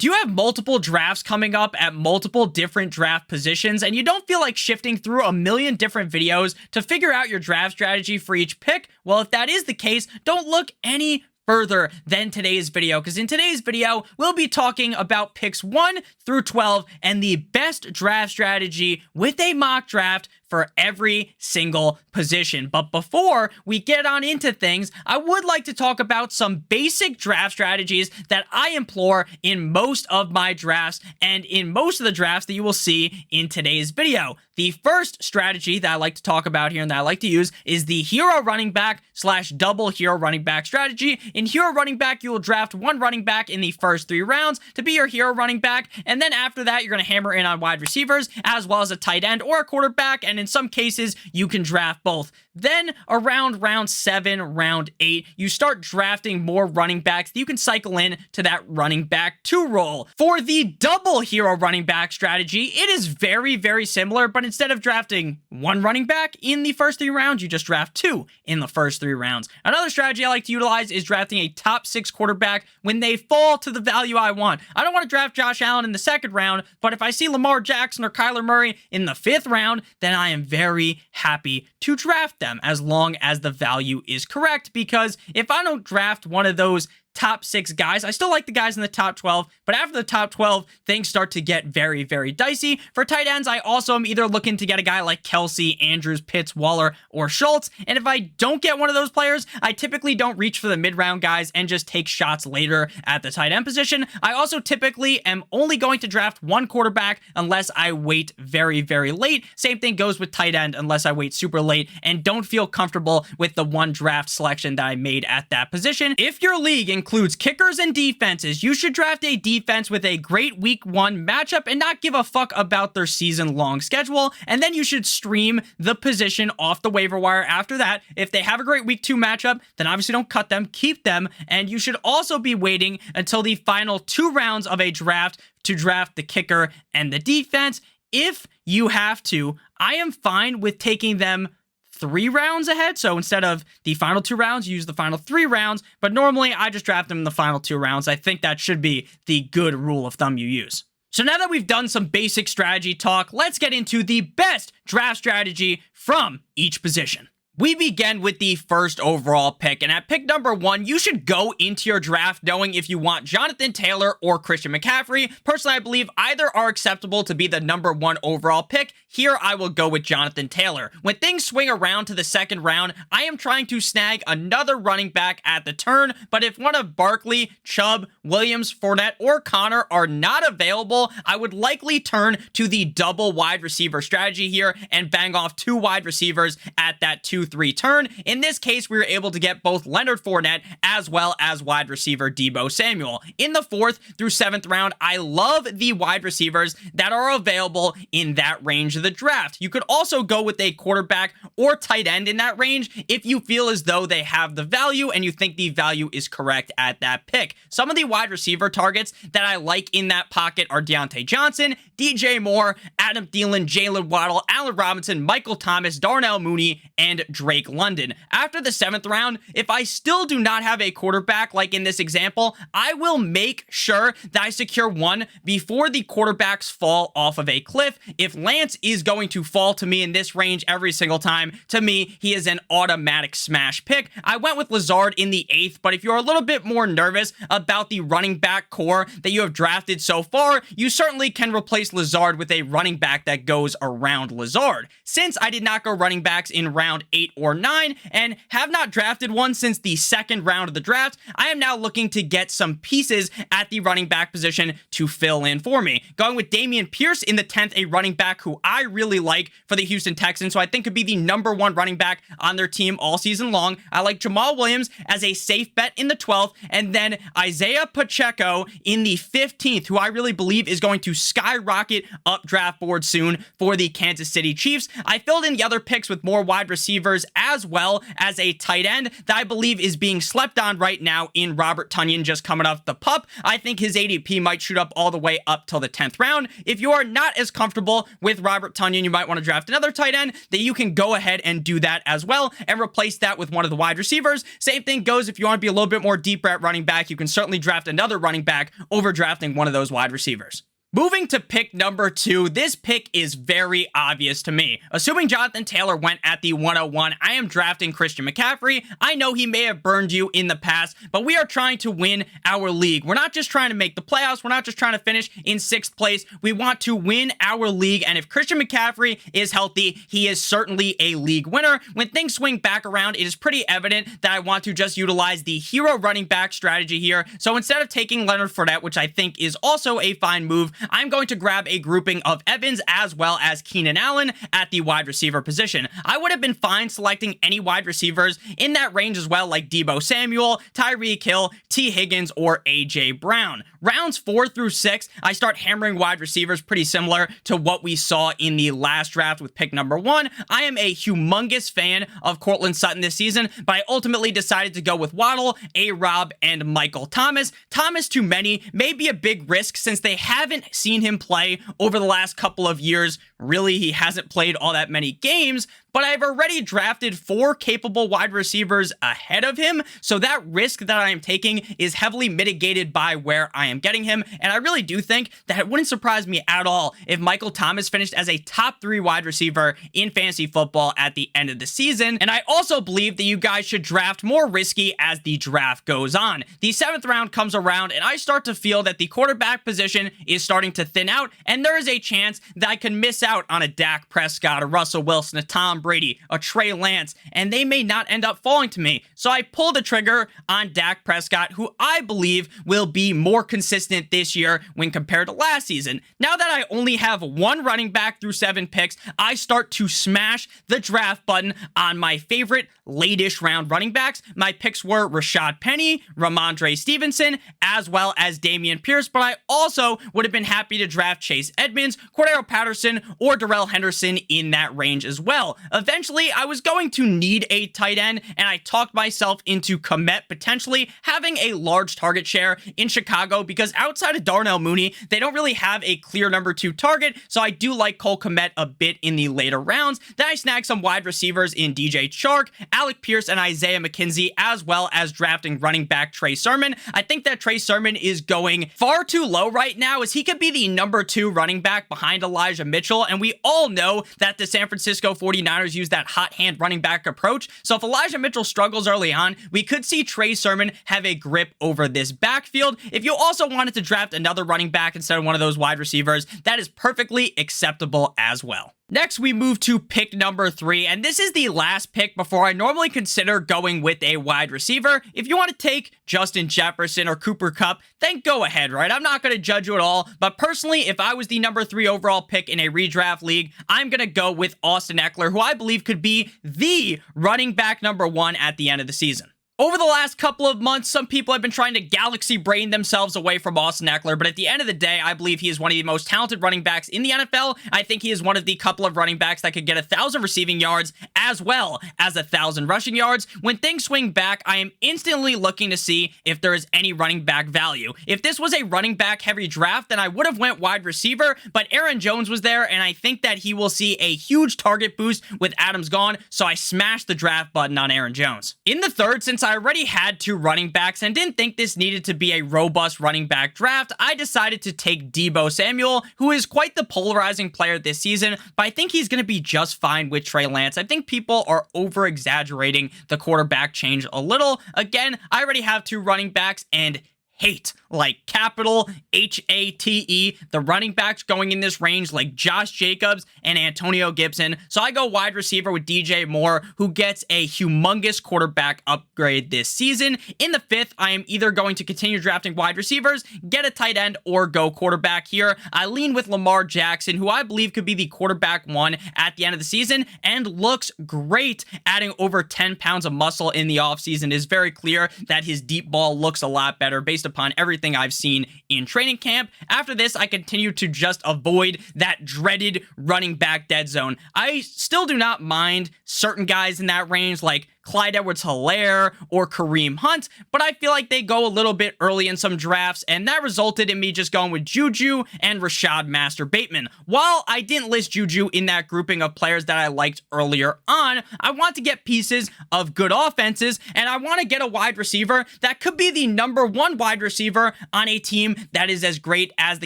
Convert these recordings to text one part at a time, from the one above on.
you have multiple drafts coming up at multiple different draft positions and you don't feel like shifting through a million different videos to figure out your draft strategy for each pick, well, if that is the case, don't look any further than today's video, because in today's video, we'll be talking about picks 1 through 12 and the best draft strategy with a mock draft for every single position. But before we get on into things, I would like to talk about some basic draft strategies that I employ in most of my drafts and in most of the drafts that you will see in today's video. The first strategy that I like to talk about here and that I like to use is the hero running back / double hero running back strategy. In hero running back, you will draft one running back in the first 3 rounds to be your hero running back, and then after that, you're going to hammer in on wide receivers as well as a tight end or a quarterback, and in some cases, you can draft both. Then around round 7, round 8, you start drafting more running backs that you can cycle in to that running back 2 role. For the double hero running back strategy, it is very, very similar, but instead of drafting 1 running back in the first 3 rounds, you just draft 2 in the first 3 rounds. Another strategy I like to utilize is drafting a top 6 quarterback when they fall to the value I want. I don't want to draft Josh Allen in the 2nd round, but if I see Lamar Jackson or Kyler Murray in the 5th round, then I am very happy to draft them as long as the value is correct, because if I don't draft one of those top 6 guys, I still like the guys in the top 12, but after the top 12, things start to get very, very dicey. For tight ends, I also am either looking to get a guy like Kelsey, Andrews, Pitts, Waller, or Schultz, and if I don't get one of those players, I typically don't reach for the mid-round guys and just take shots later at the tight end position. I also typically am only going to draft 1 quarterback unless I wait very, very late. Same thing goes with tight end unless I wait super late and don't feel comfortable with the 1 draft selection that I made at that position. If your league includes kickers and defenses, you should draft a defense with a great week 1 matchup and not give a fuck about their season-long schedule, and then you should stream the position off the waiver wire after that. If they have a great week 2 matchup, then obviously don't cut them, keep them, and you should also be waiting until the final 2 rounds of a draft to draft the kicker and the defense. If you have to, I am fine with taking them 3 rounds ahead. So instead of the final 2 rounds, use the final 3 rounds. But normally I just draft them in the final 2 rounds. I think that should be the good rule of thumb you use. So now that we've done some basic strategy talk, let's get into the best draft strategy from each position. We begin with the first overall pick, and at pick number 1, you should go into your draft knowing if you want Jonathan Taylor or Christian McCaffrey. Personally, I believe either are acceptable to be the number 1 overall pick. Here, I will go with Jonathan Taylor. When things swing around to the 2nd round, I am trying to snag another running back at the turn, but if one of Barkley, Chubb, Williams, Fournette, or Connor are not available, I would likely turn to the double wide receiver strategy here and bang off 2 wide receivers at that 2-3 turn. In this case, we were able to get both Leonard Fournette as well as wide receiver Deebo Samuel. In the 4th through 7th round, I love the wide receivers that are available in that range of the draft. You could also go with a quarterback or tight end in that range if you feel as though they have the value and you think the value is correct at that pick. Some of the wide receiver targets that I like in that pocket are Deontay Johnson, DJ Moore, Adam Thielen, Jalen Waddle, Allen Robinson, Michael Thomas, Darnell Mooney, and Drake London. After the 7th round, if I still do not have a quarterback like in this example, I will make sure that I secure one before the quarterbacks fall off of a cliff. If Lance is going to fall to me in this range every single time, to me, he is an automatic smash pick. I went with Lazard in the 8th, but if you're a little bit more nervous about the running back core that you have drafted so far, you certainly can replace Lazard with a running back that goes around Lazard. Since I did not go running backs in round 8 or 9 and have not drafted one since the 2nd round of the draft, I am now looking to get some pieces at the running back position to fill in for me. Going with Dameon Pierce in the 10th, a running back who I really like for the Houston Texans, so I think could be the number 1 running back on their team all season long. I like Jamal Williams as a safe bet in the 12th, and then Isaiah Pacheco in the 15th, who I really believe is going to skyrocket up draft board soon for the Kansas City Chiefs. I filled in the other picks with more wide receivers receivers, as well as a tight end that I believe is being slept on right now in Robert Tonyan, just coming off the pup. I think his ADP might shoot up all the way up till the 10th round. If you are not as comfortable with Robert Tonyan, you might want to draft another tight end that you can go ahead and do that as well and replace that with one of the wide receivers. Same thing goes if you want to be a little bit more deeper at running back. You can certainly draft another running back over drafting one of those wide receivers. Moving to pick number 2, this pick is very obvious to me. Assuming Jonathan Taylor went at the 101, I am drafting Christian McCaffrey. I know he may have burned you in the past, but we are trying to win our league. We're not just trying to make the playoffs. We're not just trying to finish in 6th place. We want to win our league, and if Christian McCaffrey is healthy, he is certainly a league winner. When things swing back around, it is pretty evident that I want to just utilize the hero running back strategy here. So instead of taking Leonard Fournette, which I think is also a fine move, I'm going to grab a grouping of Evans as well as Keenan Allen at the wide receiver position. I would have been fine selecting any wide receivers in that range as well, like Deebo Samuel, Tyreek Hill, T. Higgins, or A.J. Brown. Rounds 4 through 6, I start hammering wide receivers pretty similar to what we saw in the last draft with pick number 1. I am a humongous fan of Courtland Sutton this season, but I ultimately decided to go with Waddle, A-Rob, and Michael Thomas. Thomas to many may be a big risk since they haven't seen him play over the last couple of years. Really, he hasn't played all that many games, but I've already drafted 4 capable wide receivers ahead of him, so that risk that I am taking is heavily mitigated by where I am getting him, and I really do think that it wouldn't surprise me at all if Michael Thomas finished as a top 3 wide receiver in fantasy football at the end of the season, and I also believe that you guys should draft more risky as the draft goes on. The 7th round comes around, and I start to feel that the quarterback position is starting to thin out, and there is a chance that I can miss out on a Dak Prescott, a Russell Wilson, a Tom Brady, a Trey Lance, and they may not end up falling to me. So I pull the trigger on Dak Prescott, who I believe will be more consistent this year when compared to last season. Now that I only have 1 running back through 7 picks, I start to smash the draft button on my favorite late-ish round running backs. My picks were Rashad Penny, Ramondre Stevenson, as well as Dameon Pierce, but I also would have been happy to draft Chase Edmonds, Cordero Patterson, or Darrell Henderson in that range as well. Eventually, I was going to need a tight end, and I talked myself into Kmet potentially having a large target share in Chicago because outside of Darnell Mooney, they don't really have a clear number 2 target, so I do like Cole Kmet a bit in the later rounds. Then I snagged some wide receivers in DJ Chark, Alec Pierce, and Isaiah McKenzie, as well as drafting running back Trey Sermon. I think that Trey Sermon is going far too low right now, as he could be the number 2 running back behind Elijah Mitchell, and we all know that the San Francisco 49ers use that hot hand running back approach. So if Elijah Mitchell struggles early on, we could see Trey Sermon have a grip over this backfield. If you also wanted to draft another running back instead of one of those wide receivers, that is perfectly acceptable as well. Next, we move to pick number 3, and this is the last pick before I normally consider going with a wide receiver. If you want to take Justin Jefferson or Cooper Kupp, then go ahead, right? I'm not going to judge you at all, but personally, if I was the number 3 overall pick in a redraft league, I'm going to go with Austin Eckler, who I believe could be the running back number 1 at the end of the season. Over the last couple of months, some people have been trying to galaxy brain themselves away from Austin Eckler, but at the end of the day, I believe he is one of the most talented running backs in the NFL. I think he is one of the couple of running backs that could get 1,000 receiving yards as well as 1,000 rushing yards. When things swing back, I am instantly looking to see if there is any running back value. If this was a running back heavy draft, then I would have went wide receiver, but Aaron Jones was there, and I think that he will see a huge target boost with Adams gone, so I smashed the draft button on Aaron Jones. In the 3rd, since I already had 2 running backs and didn't think this needed to be a robust running back draft, I decided to take Deebo Samuel, who is quite the polarizing player this season, but I think he's going to be just fine with Trey Lance. I think people are over-exaggerating the quarterback change a little. Again, I already have 2 running backs and hate, like capital H-A-T-E, the running backs going in this range like Josh Jacobs and Antonio Gibson. So I go wide receiver with DJ Moore, who gets a humongous quarterback upgrade this season. In the 5th, I am either going to continue drafting wide receivers, get a tight end, or go quarterback here. I lean with Lamar Jackson, who I believe could be the quarterback 1 at the end of the season and looks great. Adding over 10 pounds of muscle in the offseason is very clear that his deep ball looks a lot better based upon everything everything I've seen in training camp. After this, I continue to just avoid that dreaded running back dead zone. I still do not mind certain guys in that range, like Clyde Edwards-Helaire or Kareem Hunt, but I feel like they go a little bit early in some drafts, and that resulted in me just going with Juju and Rashad Master Bateman. While I didn't list Juju in that grouping of players that I liked earlier on, I want to get pieces of good offenses, and I want to get a wide receiver that could be the #1 wide receiver on a team that is as great as the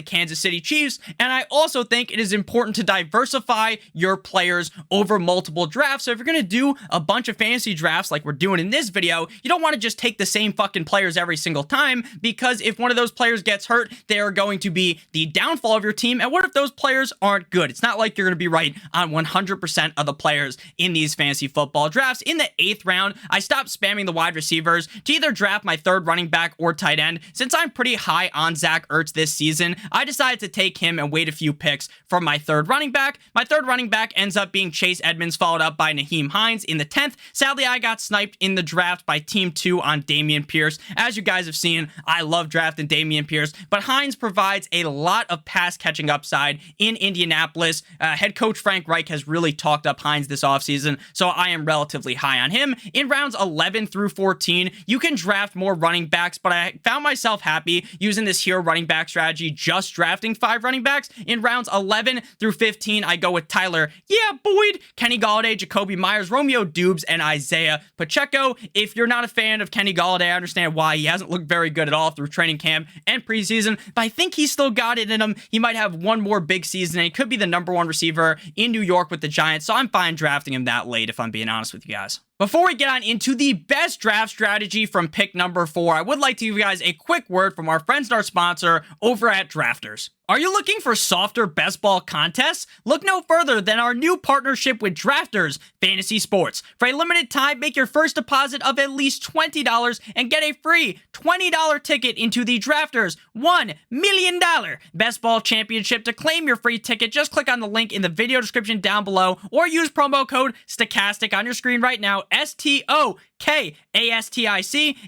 Kansas City Chiefs, and I also think it is important to diversify your players over multiple drafts. So if you're going to do a bunch of fantasy drafts like we're doing in this video, you don't want to just take the same fucking players every single time, because if one of those players gets hurt, they are going to be the downfall of your team. And what if those players aren't good? It's not like you're going to be right on 100% of the players in these fantasy football drafts. In the 8th round, I stopped spamming the wide receivers to either draft my 3rd running back or tight end. Since I'm pretty high on Zach Ertz this season, I decided to take him and wait a few picks for my 3rd running back. My 3rd running back ends up being Chase Edmonds, followed up by Nyheim Hines in the 10th. Sadly, I got sniped in the draft by Team 2 on Dameon Pierce. As you guys have seen, I love drafting Dameon Pierce, but Hines provides a lot of pass catching upside in Indianapolis. Head coach Frank Reich has really talked up Hines this offseason, so I am relatively high on him. In rounds 11 through 14, you can draft more running backs, but I found myself happy using this hero running back strategy, just drafting 5 running backs. In rounds 11 through 15, I go with Tyler, Boyd, Kenny Golladay, Jacoby Myers, Romeo Dubes, and Isaiah Pacheco. If you're not a fan of Kenny Golladay, I understand why. He hasn't looked very good at all through training camp and preseason, but I think he's still got it in him. He might have one more big season, and he could be the #1 receiver in New York with the Giants, so I'm fine drafting him that late, if I'm being honest with you guys. Before we get on into the best draft strategy from pick number 4, I would like to give you guys a quick word from our friends and our sponsor over at Drafters. Are you looking for softer best ball contests? Look no further than our new partnership with Drafters Fantasy Sports. For a limited time, make your first deposit of at least $20 and get a free $20 ticket into the Drafters $1 million Best Ball Championship. To claim your free ticket, just click on the link in the video description down below or use promo code Stokastic on your screen right now, STOKASTIC.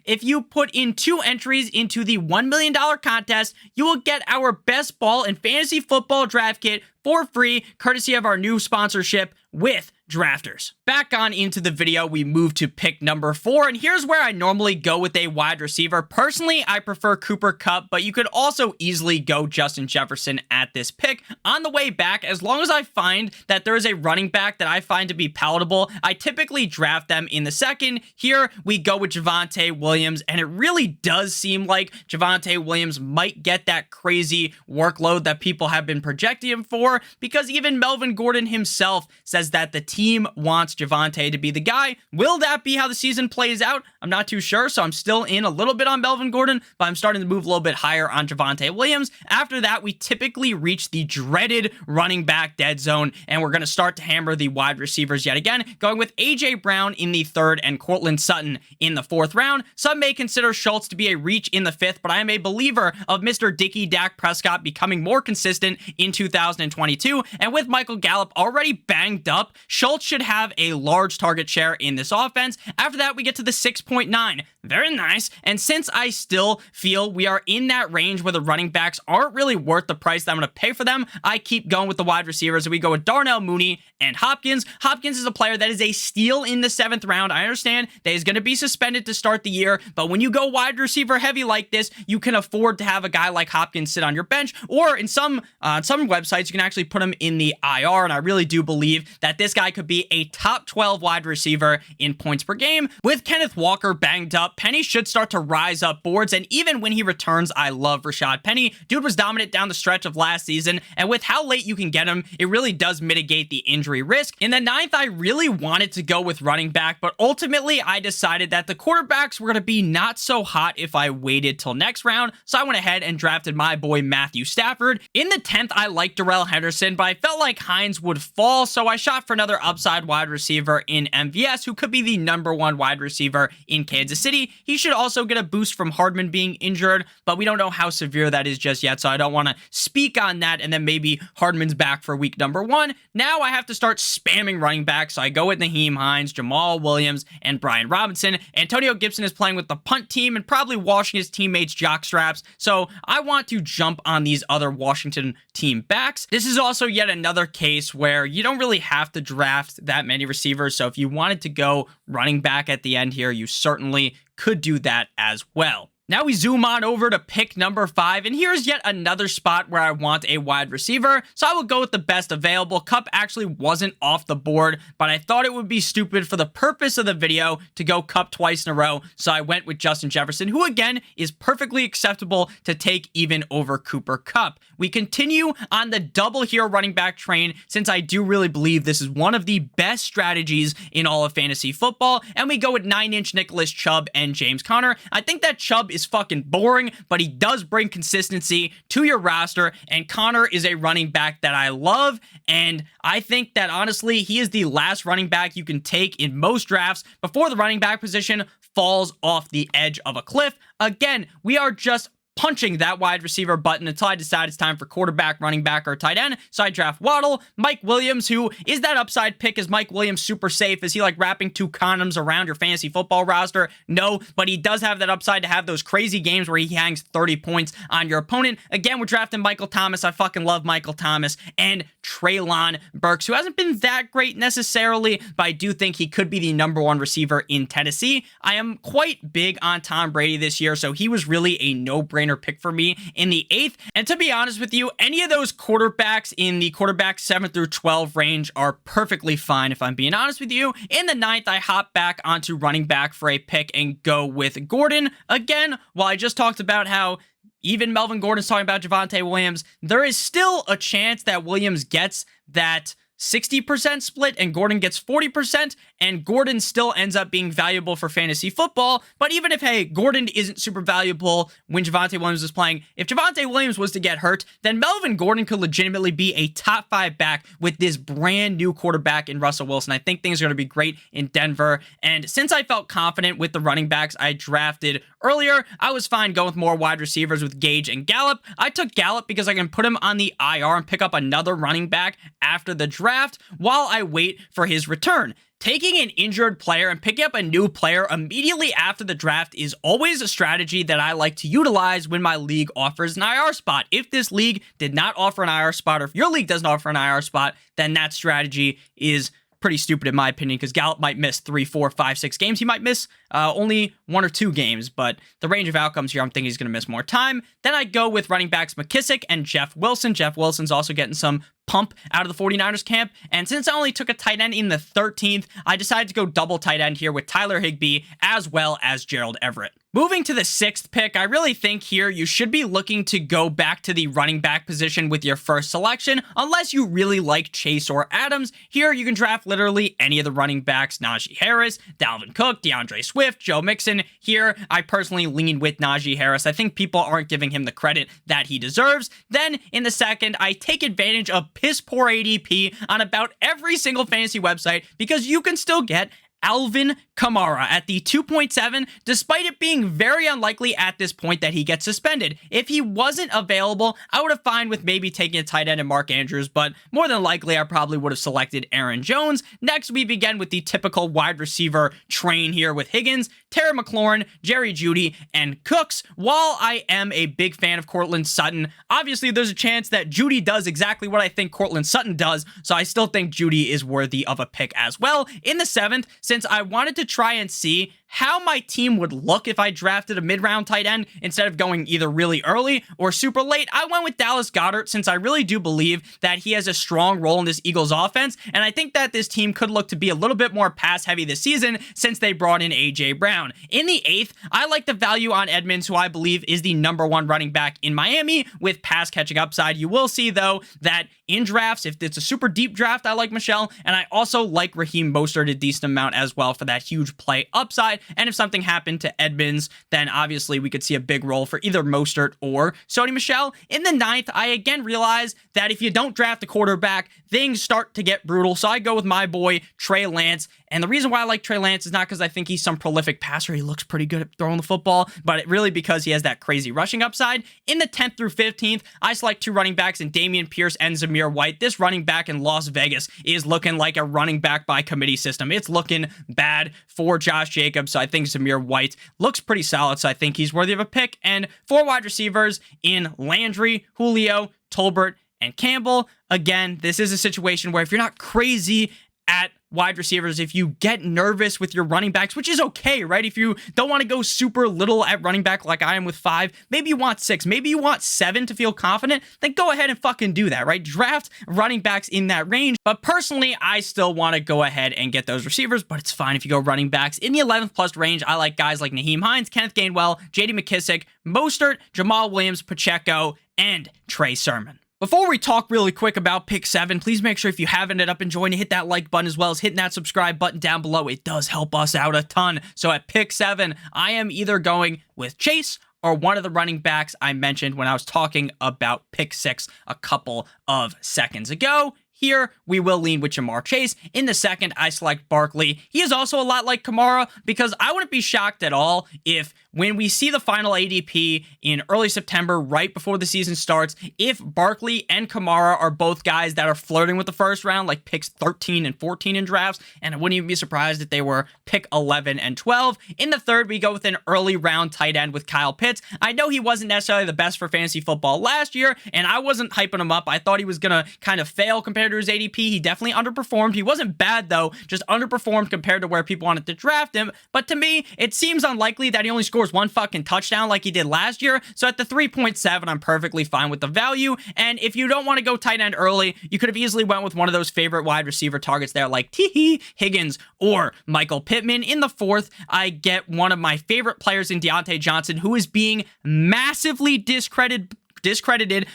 If you put in 2 entries into the $1 million contest, you will get our best ball and fantasy football draft kit for free, courtesy of our new sponsorship with Drafters. Back on into the video, we move to pick number 4, and here's where I normally go with a wide receiver. Personally, I prefer Cooper Kupp, but you could also easily go Justin Jefferson at this pick. On the way back, as long as I find that there is a running back that I find to be palatable, I typically draft them in the 2nd. Here, we go with Javonte Williams, and it really does seem like Javonte Williams might get that crazy workload that people have been projecting him for, because even Melvin Gordon himself says that the team wants Javonte to be the guy. Will that be how the season plays out? I'm not too sure, so I'm still in a little bit on Melvin Gordon, but I'm starting to move a little bit higher on Javonte Williams. After that, we typically reach the dreaded running back dead zone, and we're going to start to hammer the wide receivers yet again, going with A.J. Brown in the 3rd and Cortland Sutton in the 4th round. Some may consider Schultz to be a reach in the 5th, but I am a believer of Mr. Dicky Dak Prescott becoming more consistent in 2022, and with Michael Gallup already banged up, Schultz should have a large target share in this offense. After that, we get to the 6.9. Very nice. And since I still feel we are in that range where the running backs aren't really worth the price that I'm going to pay for them, I keep going with the wide receivers. We go with Darnell Mooney and Hopkins. Hopkins is a player that is a steal in the 7th round. I understand that he's going to be suspended to start the year, but when you go wide receiver heavy like this, you can afford to have a guy like Hopkins sit on your bench, or in some websites, you can actually put him in the IR, and I really do believe that this guy could be a top 12 wide receiver in points per game. With Kenneth Walker banged up, Penny should start to rise up boards, and even when he returns, I love Rashad Penny. Dude was dominant down the stretch of last season, and with how late you can get him, it really does mitigate the injury risk. In the 9th, I really wanted to go with running back, but ultimately I decided that the quarterbacks were going to be not so hot if I waited till next round, so I went ahead and drafted my boy Matthew Stafford. In the 10th, I liked Darrell Henderson, but I felt like Hines would fall, so I shot for another upside wide receiver in MVS who could be the #1 wide receiver in Kansas City. He should also get a boost from Hardman being injured, but we don't know how severe that is just yet, so I don't want to speak on that. And then maybe Hardman's back for week #1. Now I have to start spamming running backs, so I go with Nyheim Hines, Jamal Williams, and Brian Robinson. Antonio Gibson is playing with the punt team and probably washing his teammates' jock straps, so I want to jump on these other Washington team backs. This is also yet another case where you don't really have to draft that many receivers, so if you wanted to go running back at the end here, you certainly could do that as well. Now we zoom on over to pick #5, and here's yet another spot where I want a wide receiver, so I will go with the best available. Kupp actually wasn't off the board, but I thought it would be stupid for the purpose of the video to go Kupp twice in a row, so I went with Justin Jefferson, who again is perfectly acceptable to take even over Cooper Kupp. We continue on the double hero running back train, since I do really believe this is one of the best strategies in all of fantasy football, and we go with 9-inch Nicholas Chubb and James Conner. I think that Chubb is fucking boring, but he does bring consistency to your roster, and Conner is a running back that I love, and I think that honestly, he is the last running back you can take in most drafts before the running back position falls off the edge of a cliff. Again, we are just punching that wide receiver button until I decide it's time for quarterback, running back, or tight end. So I draft Waddle. Mike Williams, who is that upside pick? Is Mike Williams super safe? Is he like wrapping 2 condoms around your fantasy football roster? No, but he does have that upside to have those crazy games where he hangs 30 points on your opponent. Again, we're drafting Michael Thomas. I fucking love Michael Thomas. And Treylon Burks, who hasn't been that great necessarily, but I do think he could be the #1 receiver in Tennessee. I am quite big on Tom Brady this year, so he was really a no-brainer pick for me in the 8th. And to be honest with you, any of those quarterbacks in the quarterback 7 through 12 range are perfectly fine, if I'm being honest with you. In the 9th, I hop back onto running back for a pick and go with Gordon. Again, while I just talked about how even Melvin Gordon's talking about Javonte Williams, there is still a chance that Williams gets that 60% split and Gordon gets 40%, and Gordon still ends up being valuable for fantasy football. But even if, hey, Gordon isn't super valuable when Javonte Williams is playing, if Javonte Williams was to get hurt, then Melvin Gordon could legitimately be a top 5 back with this brand new quarterback in Russell Wilson. I think things are going to be great in Denver. And since I felt confident with the running backs I drafted earlier, I was fine going with more wide receivers with Gage and Gallup. I took Gallup because I can put him on the IR and pick up another running back after the draft while I wait for his return. Taking an injured player and picking up a new player immediately after the draft is always a strategy that I like to utilize when my league offers an IR spot. If this league did not offer an IR spot, or if your league doesn't offer an IR spot, then that strategy is pretty stupid in my opinion, because Gallup might miss 3, 4, 5, 6 games. He might miss only 1 or 2 games, but the range of outcomes here, I'm thinking he's going to miss more time. Then I go with running backs McKissick and Jeff Wilson. Jeff Wilson's also getting some pump out of the 49ers camp, and since I only took a tight end in the 13th, I decided to go double tight end here with Tyler Higbee as well as Gerald Everett. Moving to the 6th pick, I really think here you should be looking to go back to the running back position with your first selection, unless you really like Chase or Adams. Here you can draft literally any of the running backs: Najee Harris, Dalvin Cook, DeAndre Swift, Joe Mixon. Here, I personally lean with Najee Harris. I think people aren't giving him the credit that he deserves. Then in the 2nd, I take advantage of piss poor ADP on about every single fantasy website, because you can still get Alvin Kamara at the 2.7, despite it being very unlikely at this point that he gets suspended. If he wasn't available, I would have fine with maybe taking a tight end and Mark Andrews, but more than likely, I probably would have selected Aaron Jones. Next, we begin with the typical wide receiver train here with Higgins, Terry McLaurin, Jerry Jeudy, and Cooks. While I am a big fan of Courtland Sutton, obviously there's a chance that Jeudy does exactly what I think Courtland Sutton does, so I still think Jeudy is worthy of a pick as well. In the 7th, since I wanted to try and see how my team would look if I drafted a mid-round tight end instead of going either really early or super late, I went with Dallas Goedert, since I really do believe that he has a strong role in this Eagles offense, and I think that this team could look to be a little bit more pass-heavy this season since they brought in A.J. Brown. In the 8th, I like the value on Edmonds, who I believe is the #1 running back in Miami with pass-catching upside. You will see, though, that in drafts, if it's a super deep draft, I like Michelle, and I also like Raheem Mostert a decent amount as well for that huge play upside. And if something happened to Edmonds, then obviously we could see a big role for either Mostert or Sony Michel. In the 9th, I again realize that if you don't draft a quarterback, things start to get brutal. So I go with my boy, Trey Lance. And the reason why I like Trey Lance is not because I think he's some prolific passer. He looks pretty good at throwing the football, but really because he has that crazy rushing upside. In the 10th through 15th, I select 2 running backs in Dameon Pierce and Zamir White. This running back in Las Vegas is looking like a running back by committee system. It's looking bad for Josh Jacobs, so I think Zamir White looks pretty solid, so I think he's worthy of a pick. And 4 wide receivers in Landry, Julio, Tolbert, and Campbell. Again, this is a situation where if you're not crazy at wide receivers, if you get nervous with your running backs, which is okay, right? If you don't want to go super little at running back like I am with 5, maybe you want 6, maybe you want 7 to feel confident, then go ahead and fucking do that, right? Draft running backs in that range. But personally, I still want to go ahead and get those receivers, but it's fine if you go running backs. In the 11th plus range, I like guys like Naheem Hines, Kenneth Gainwell, JD McKissick, Mostert, Jamal Williams, Pacheco, and Trey Sermon. Before we talk really quick about pick 7, please make sure if you have ended up enjoying it, hit that like button as well as hitting that subscribe button down below. It does help us out a ton. So at pick 7, I am either going with Chase or one of the running backs I mentioned when I was talking about pick 6 a couple of seconds ago. Here, we will lean with Jamar Chase. In the 2nd, I select Barkley. He is also a lot like Kamara because I wouldn't be shocked at all if when we see the final ADP in early September, right before the season starts, if Barkley and Kamara are both guys that are flirting with the first round, like picks 13 and 14 in drafts, and I wouldn't even be surprised if they were pick 11 and 12. In the 3rd, we go with an early round tight end with Kyle Pitts. I know he wasn't necessarily the best for fantasy football last year, and I wasn't hyping him up. I thought he was going to kind of fail compared to his ADP. He definitely underperformed. He wasn't bad, though, just underperformed compared to where people wanted to draft him. But to me, it seems unlikely that he only scores one fucking touchdown like he did last year. So at the 3.7, I'm perfectly fine with the value. And if you don't want to go tight end early, you could have easily went with one of those favorite wide receiver targets there, like Higgins or Michael Pittman. In the 4th, I get one of my favorite players in Deontay Johnson, who is being massively discredited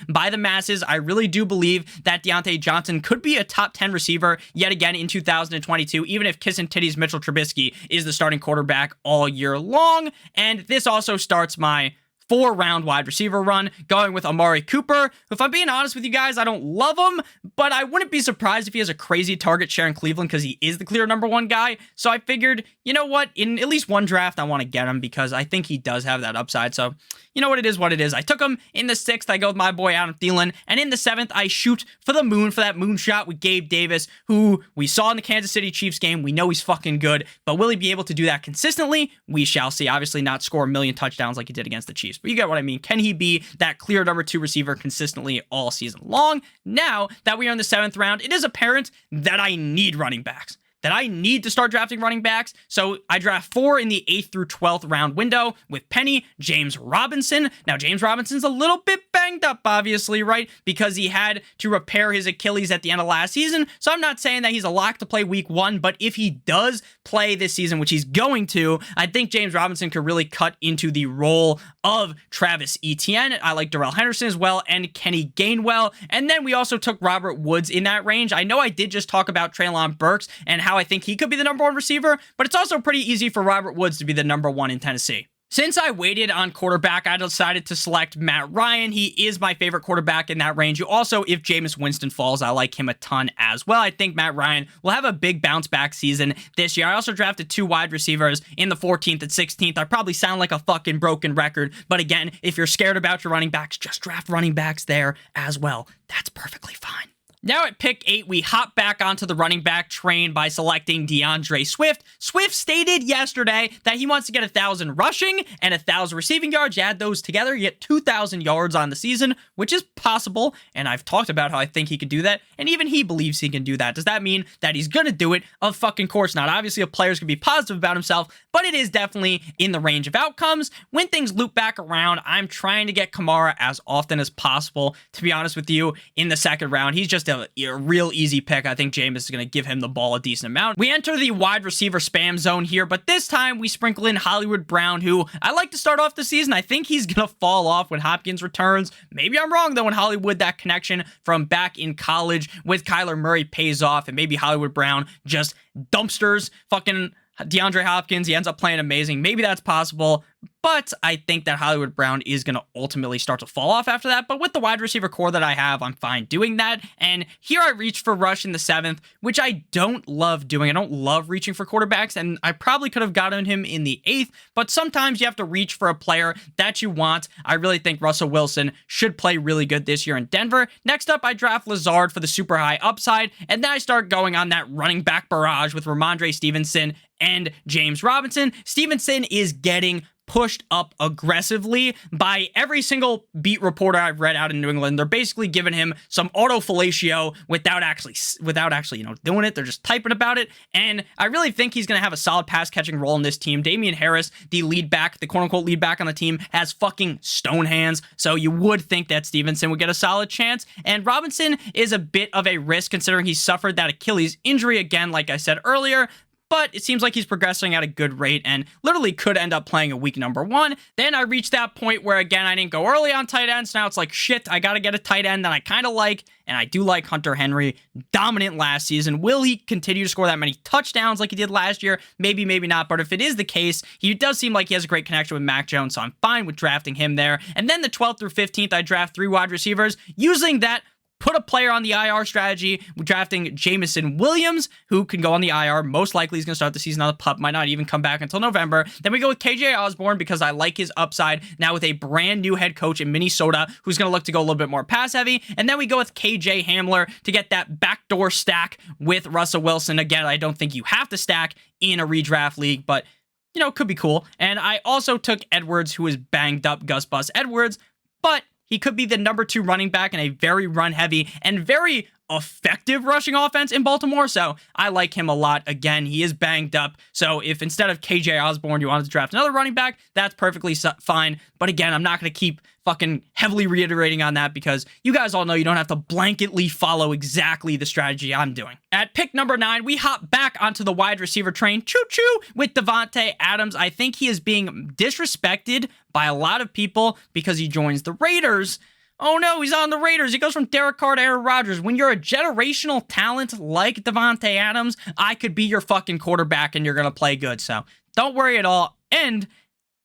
by the masses. I really do believe that Deontay Johnson could be a top 10 receiver yet again in 2022, even if Kiss and Titties Mitchell Trubisky is the starting quarterback all year long. And this also starts my 4-round wide receiver run, going with Amari Cooper. If I'm being honest with you guys, I don't love him, but I wouldn't be surprised if he has a crazy target share in Cleveland because he is the clear number 1 guy. So I figured, you know what, in at least one draft, I want to get him because I think he does have that upside. So you know what, it is what it is. I took him. In the 6th, I go with my boy Adam Thielen, and in the 7th, I shoot for the moon for that moonshot with Gabe Davis, who we saw in the Kansas City Chiefs game. We know he's fucking good, but will he be able to do that consistently? We shall see. Obviously not score a million touchdowns like he did against the Chiefs, but you get what I mean. Can he be that clear number 2 receiver consistently all season long? Now that we are in the 7th round, it is apparent that I need running backs, that I need to start drafting running backs. So I draft 4 in the 8th through 12th round window with Penny, James Robinson. Now, James Robinson's a little bit banged up, obviously, right? Because he had to repair his Achilles at the end of last season. So I'm not saying that he's a lock to play week 1, but if he does play this season, which he's going to, I think James Robinson could really cut into the role of Travis Etienne. I like Darrell Henderson as well, and Kenny Gainwell. And then we also took Robert Woods in that range. I know I did just talk about Treylon Burks and how I think he could be the number 1 receiver, but it's also pretty easy for Robert Woods to be the number 1 in Tennessee. Since I waited on quarterback, I decided to select Matt Ryan. He is my favorite quarterback in that range. You also, if Jameis Winston falls, I like him a ton as well. I think Matt Ryan will have a big bounce back season this year. I also drafted 2 wide receivers in the 14th and 16th. I probably sound like a fucking broken record, but again, if you're scared about your running backs, just draft running backs there as well. That's perfectly fine. Now at pick 8, we hop back onto the running back train by selecting DeAndre Swift. Swift stated yesterday that he wants to get 1,000 rushing and 1,000 receiving yards. You add those together, you get 2,000 yards on the season, which is possible, and I've talked about how I think he could do that, and even he believes he can do that. Does that mean that he's gonna do it? Of fucking course not. Obviously, a player's gonna be positive about himself, but it is definitely in the range of outcomes. When things loop back around, I'm trying to get Kamara as often as possible. To be honest with you, in the 2nd round, he's just a real easy pick. I think Jameis is going to give him the ball a decent amount. We enter the wide receiver spam zone here, but this time we sprinkle in Hollywood Brown, who I like to start off the season. I think he's going to fall off when Hopkins returns. Maybe I'm wrong, though, in Hollywood. That connection from back in college with Kyler Murray pays off, and maybe Hollywood Brown just dumpsters fucking DeAndre Hopkins, he ends up playing amazing. Maybe that's possible, but I think that Hollywood Brown is going to ultimately start to fall off after that. But with the wide receiver core that I have, I'm fine doing that. And here I reached for Rush in the 7th, which I don't love doing. I don't love reaching for quarterbacks, and I probably could have gotten him in the 8th, but sometimes you have to reach for a player that you want. I really think Russell Wilson should play really good this year in Denver. Next up, I draft Lazard for the super high upside, and then I start going on that running back barrage with Ramondre Stevenson and James Robinson. Stevenson is getting pushed up aggressively by every single beat reporter I've read out in New England. They're basically giving him some autofellatio without actually, doing it. They're just typing about it. And I really think he's going to have a solid pass catching role in this team. Damian Harris, the lead back, the quote unquote lead back on the team, has fucking stone hands. So you would think that Stevenson would get a solid chance. And Robinson is a bit of a risk considering he suffered that Achilles injury again, like I said earlier. But it seems like he's progressing at a good rate and literally could end up playing a week number 1. Then I reached that point where, again, I didn't go early on tight ends. Now it's like, shit, I got to get a tight end that I kind of like, and I do like Hunter Henry. Dominant last season. Will he continue to score that many touchdowns like he did last year? Maybe, maybe not. But if it is the case, he does seem like he has a great connection with Mac Jones, so I'm fine with drafting him there. And then the 12th through 15th, I draft 3 wide receivers using that put a player on the IR strategy, drafting Jameson Williams, who can go on the IR. Most likely he's going to start the season on the PUP, might not even come back until November. Then we go with KJ Osborne because I like his upside now with a brand new head coach in Minnesota who's going to look to go a little bit more pass heavy. And then we go with KJ Hamler to get that backdoor stack with Russell Wilson. Again, I don't think you have to stack in a redraft league, but could be cool. And I also took Edwards, who is banged up, Gus Bus Edwards, but he could be the number 2 running back in a very run-heavy and very effective rushing offense in Baltimore, so I like him a lot. Again, he is banged up, so if instead of KJ Osborne you wanted to draft another running back, that's perfectly fine. But again, I'm not going to keep fucking heavily reiterating on that because you guys all know you don't have to blanketly follow exactly the strategy I'm doing. At pick number 9, we hop back onto the wide receiver train, choo-choo, with Davante Adams. I think he is being disrespected by a lot of people because he joins the Raiders. Oh no, he's on the Raiders. He goes from Derek Carr to Aaron Rodgers. When you're a generational talent like Davante Adams, I could be your fucking quarterback and you're going to play good. So don't worry at all. And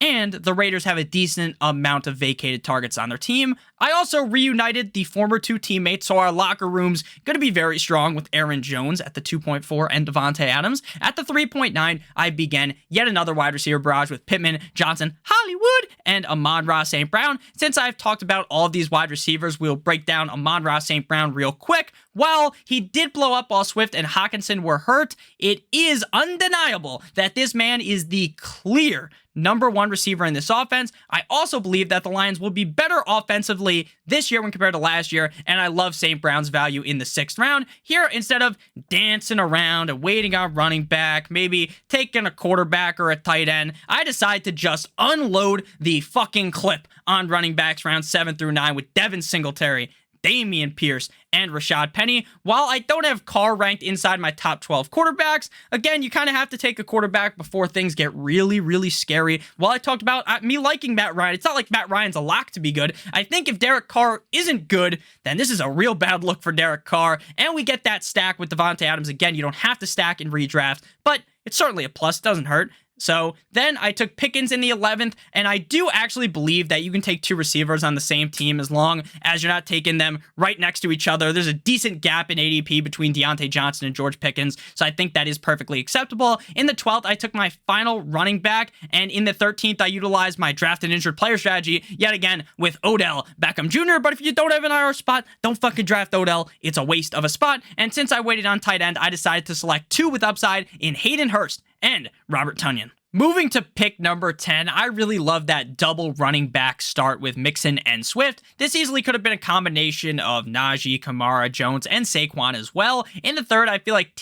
the Raiders have a decent amount of vacated targets on their team. I also reunited the former 2 teammates, so our locker room's going to be very strong with Aaron Jones at the 2.4 and Davante Adams. At the 3.9, I began yet another wide receiver barrage with Pittman, Johnson, Hollywood, and Amon-Ra St. Brown. Since I've talked about all of these wide receivers, we'll break down Amon-Ra St. Brown real quick. While he did blow up while Swift and Hawkinson were hurt, it is undeniable that this man is the clear number 1 receiver in this offense. I also believe that the Lions will be better offensively this year when compared to last year, and I love St. Brown's value in the 6th round. Here, instead of dancing around and waiting on running back, maybe taking a quarterback or a tight end, I decide to just unload the fucking clip on running backs round 7 through 9 with Devin Singletary, Damian Pierce, and Rashad Penny. While I don't have Carr ranked inside my top 12 quarterbacks, again, you kind of have to take a quarterback before things get really, really scary. While I talked about me liking Matt Ryan, it's not like Matt Ryan's a lock to be good. I think if Derek Carr isn't good, then this is a real bad look for Derek Carr, and we get that stack with Davante Adams. Again, you don't have to stack in redraft, but it's certainly a plus. It doesn't hurt. So then I took Pickens in the 11th, and I do actually believe that you can take 2 receivers on the same team as long as you're not taking them right next to each other. There's a decent gap in ADP between Deontay Johnson and George Pickens, so I think that is perfectly acceptable. In the 12th, I took my final running back, and in the 13th, I utilized my drafted injured player strategy, yet again, with Odell Beckham Jr., but if you don't have an IR spot, don't fucking draft Odell. It's a waste of a spot, and since I waited on tight end, I decided to select 2 with upside in Hayden Hurst and Robert Tonyan. Moving to pick number 10, I really love that double running back start with Mixon and Swift. This easily could have been a combination of Najee, Kamara, Jones, and Saquon as well. In the 3rd, I feel like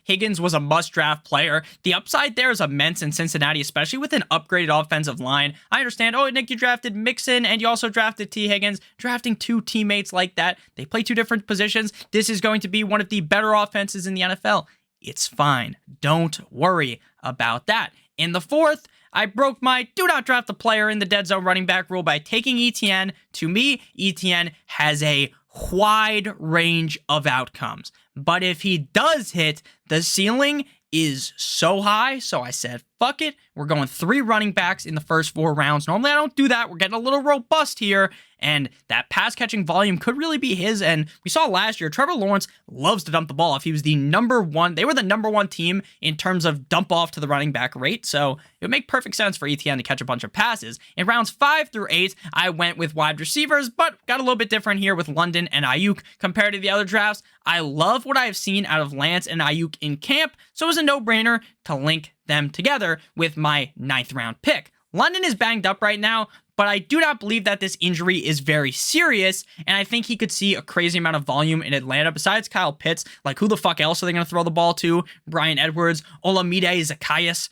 Higgins was a must-draft player. The upside there is immense in Cincinnati, especially with an upgraded offensive line. I understand, Nick, you drafted Mixon and you also drafted T. Higgins. Drafting 2 teammates like that, they play 2 different positions. This is going to be one of the better offenses in the NFL. It's fine. Don't worry about that. In the 4th, I broke my do not draft the player in the dead zone running back rule by taking ETN. To me, ETN has a wide range of outcomes. But if he does hit, the ceiling is so high, so I said, fuck it. We're going 3 running backs in the first 4 rounds. Normally, I don't do that. We're getting a little robust here, and that pass-catching volume could really be his, and we saw last year, Trevor Lawrence loves to dump the ball off. He was the #1. They were the #1 team in terms of dump off to the running back rate, so it would make perfect sense for ETN to catch a bunch of passes. In rounds 5 through 8, I went with wide receivers, but got a little bit different here with London and Ayuk compared to the other drafts. I love what I have seen out of Lance and Ayuk in camp, so it was a no-brainer to link them together with my 9th round pick. London is banged up right now, but I do not believe that this injury is very serious, and I think he could see a crazy amount of volume in Atlanta. Besides Kyle Pitts, like who the fuck else are they going to throw the ball to? Bryan Edwards, Olamide Zacchaeus.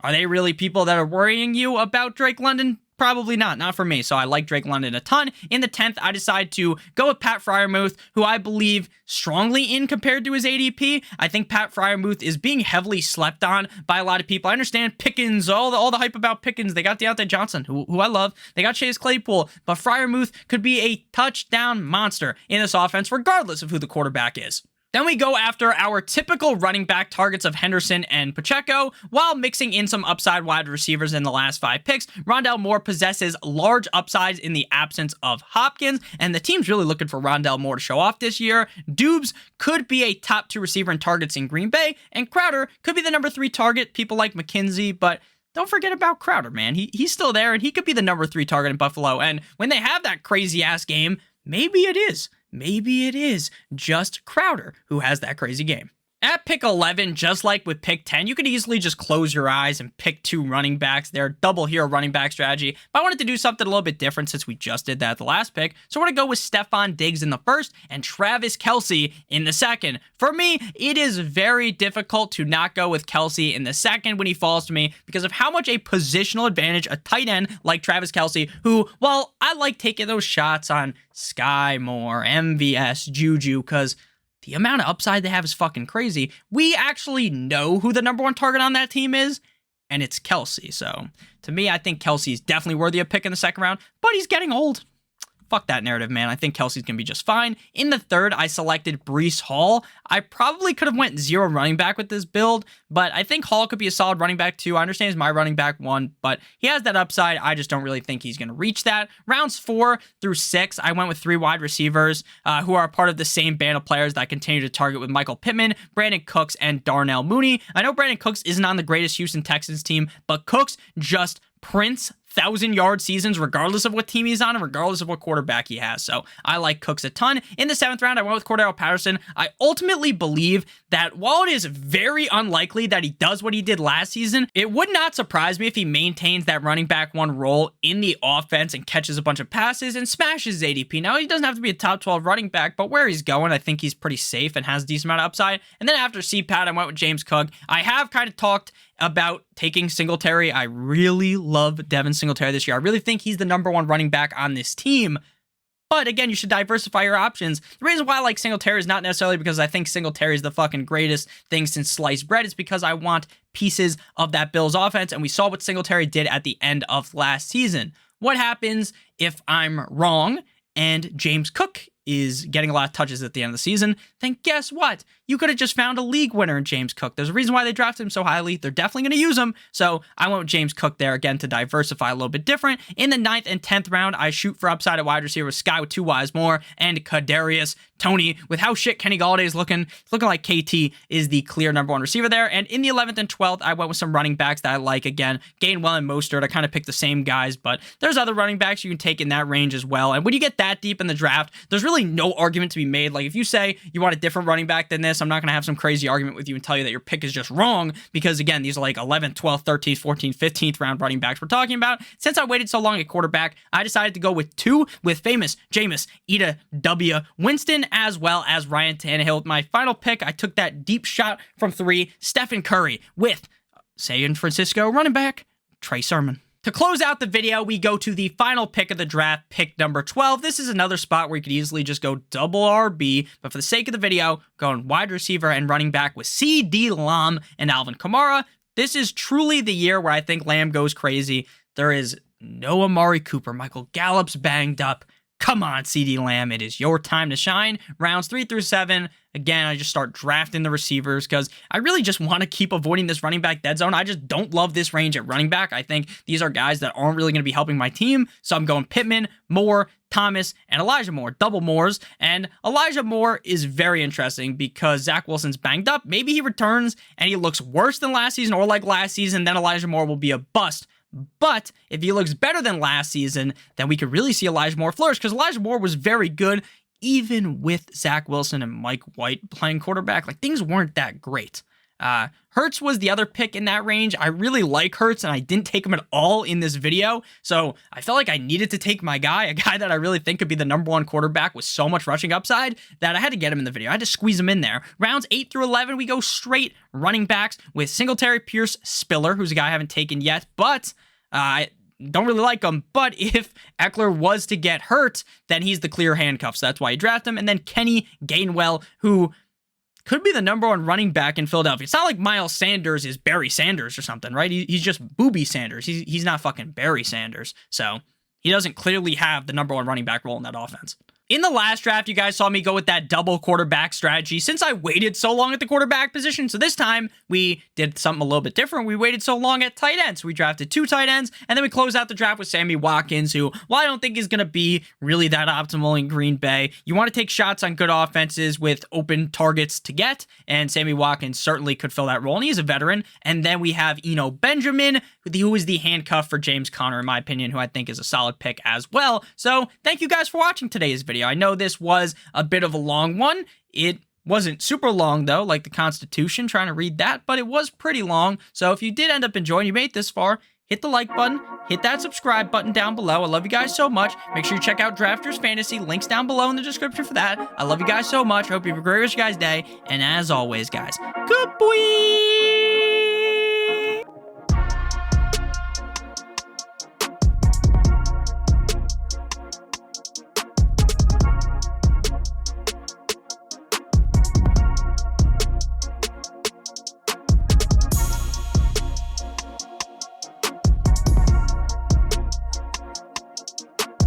Are they really people that are worrying you about Drake London? Probably not for me. So I like Drake London a ton. In the 10th, I decide to go with Pat Freiermuth, who I believe strongly in compared to his ADP. I think Pat Freiermuth is being heavily slept on by a lot of people. I understand Pickens, all the hype about Pickens. They got Deontay Johnson, who I love. They got Chase Claypool, but Freiermuth could be a touchdown monster in this offense, regardless of who the quarterback is. Then we go after our typical running back targets of Henderson and Pacheco, while mixing in some upside wide receivers in the last 5 picks. Rondale Moore possesses large upsides in the absence of Hopkins, and the team's really looking for Rondale Moore to show off this year. Dubes could be a top 2 receiver in targets in Green Bay, and Crowder could be the #3 target, people like McKenzie, but don't forget about Crowder, man. He's still there, and he could be the #3 target in Buffalo, and when they have that crazy-ass game, maybe it is just Crowder who has that crazy game. At pick 11, just like with pick 10, you could easily just close your eyes and pick 2 running backs there, double hero running back strategy. But I wanted to do something a little bit different since we just did that at the last pick. So we're going to go with Stephon Diggs in the first and Travis Kelce in the second. For me, it is very difficult to not go with Kelce in the second when he falls to me because of how much a positional advantage a tight end like Travis Kelce, who, while I like taking those shots on Sky Moore, MVS, Juju, because the amount of upside they have is fucking crazy. We actually know who the #1 target on that team is, and it's Kelce. So, to me, I think Kelce is definitely worthy of pick in the second round, but he's getting old. Fuck that narrative, man. I think Kelsey's going to be just fine. In the third, I selected Breece Hall. I probably could have went 0 running back with this build, but I think Hall could be a solid running back too. I understand he's my running back 1, but he has that upside. I just don't really think he's going to reach that. Rounds 4 through 6, I went with 3 wide receivers who are part of the same band of players that I continue to target with Michael Pittman, Brandon Cooks, and Darnell Mooney. I know Brandon Cooks isn't on the greatest Houston Texans team, but Cooks just prints 1,000-yard seasons regardless of what team he's on and regardless of what quarterback he has. So I like Cooks a ton. In the 7th round, I went with Cordero Patterson. I ultimately believe that while it is very unlikely that he does what he did last season, it would not surprise me if he maintains that running back 1 role in the offense and catches a bunch of passes and smashes his ADP. Now, he doesn't have to be a top 12 running back, but where he's going, I think he's pretty safe and has a decent amount of upside. And then after CPAT, I went with James Cook. I have kind of talked about taking Singletary. I really love Devin Singletary this year. I really think he's the #1 running back on this team. But again, you should diversify your options. The reason why I like Singletary is not necessarily because I think Singletary is the fucking greatest thing since sliced bread. It's because I want pieces of that Bills offense, and we saw what Singletary did at the end of last season. What happens if I'm wrong and James Cook is getting a lot of touches at the end of the season? Then guess what? You could have just found a league winner in James Cook. There's a reason why they drafted him so highly. They're definitely going to use him. So I went with James Cook there again to diversify a little bit different. In the 9th and 10th round, I shoot for upside at wide receiver with Sky with 2 Wise Moore and Kadarius Toney. With how shit Kenny Galladay is looking like KT is the clear #1 receiver there. And in the 11th and 12th, I went with some running backs that I like. Again, Gainwell and Mostert. I kind of picked the same guys, but there's other running backs you can take in that range as well. And when you get that deep in the draft, there's really no argument to be made. Like if you say you want a different running back than this, I'm not going to have some crazy argument with you and tell you that your pick is just wrong, because again, these are like 11th, 12th, 13th, 14th, 15th round running backs we're talking about. Since I waited so long at quarterback, I decided to go with 2 with famous Jameis Ida W. Winston as well as Ryan Tannehill. With my final pick, I took that deep shot from 3, Stephen Curry with San Francisco running back Trey Sermon. To close out the video, we go to the final pick of the draft, pick number 12. This is another spot where you could easily just go double RB, but for the sake of the video, going wide receiver and running back with CeeDee Lamb and Alvin Kamara. This is truly the year where I think Lamb goes crazy. There is no Amari Cooper. Michael Gallup's banged up. Come on, CeeDee Lamb, it is your time to shine. Rounds 3 through 7, again, I just start drafting the receivers because I really just want to keep avoiding this running back dead zone. I just don't love this range at running back. I think these are guys that aren't really going to be helping my team. So I'm going Pittman, Moore, Thomas, and Elijah Moore, double Moores. And Elijah Moore is very interesting because Zach Wilson's banged up. Maybe he returns and he looks worse than last season or like last season, then Elijah Moore will be a bust. But if he looks better than last season, then we could really see Elijah Moore flourish because Elijah Moore was very good even with Zach Wilson and Mike White playing quarterback. Like, things weren't that great. Hurts was the other pick in that range. I really like Hurts, and I didn't take him at all in this video, so I felt like I needed to take my guy, a guy that I really think could be the #1 quarterback with so much rushing upside that I had to get him in the video. I had to squeeze him in there. Rounds 8 through 11, we go straight running backs with Singletary, Pierce, Spiller, who's a guy I haven't taken yet, but I don't really like him. But if Eckler was to get hurt, then he's the clear handcuff, so that's why you draft him. And then Kenny Gainwell, who could be the #1 running back in Philadelphia. It's not like Miles Sanders is Barry Sanders or something, right? He's just Booby Sanders. He's not fucking Barry Sanders. So he doesn't clearly have the #1 running back role in that offense. In the last draft, you guys saw me go with that double quarterback strategy since I waited so long at the quarterback position. So this time we did something a little bit different. We waited so long at tight ends. We drafted 2 tight ends, and then we closed out the draft with Sammy Watkins, who, while I don't think is going to be really that optimal in Green Bay, you want to take shots on good offenses with open targets to get, and Sammy Watkins certainly could fill that role, and he's a veteran. And then we have Eno Benjamin, who is the handcuff for James Conner, in my opinion, who I think is a solid pick as well. So thank you guys for watching today's video. I know this was a bit of a long one. It wasn't super long, though, like the Constitution, trying to read that, but it was pretty long. So if you did end up enjoying, you made it this far, hit the like button, hit that subscribe button down below. I love you guys so much. Make sure you check out Drafters Fantasy. Links down below in the description for that. I love you guys so much. Hope you have a great rest of your guys' day. And as always, guys, good boy!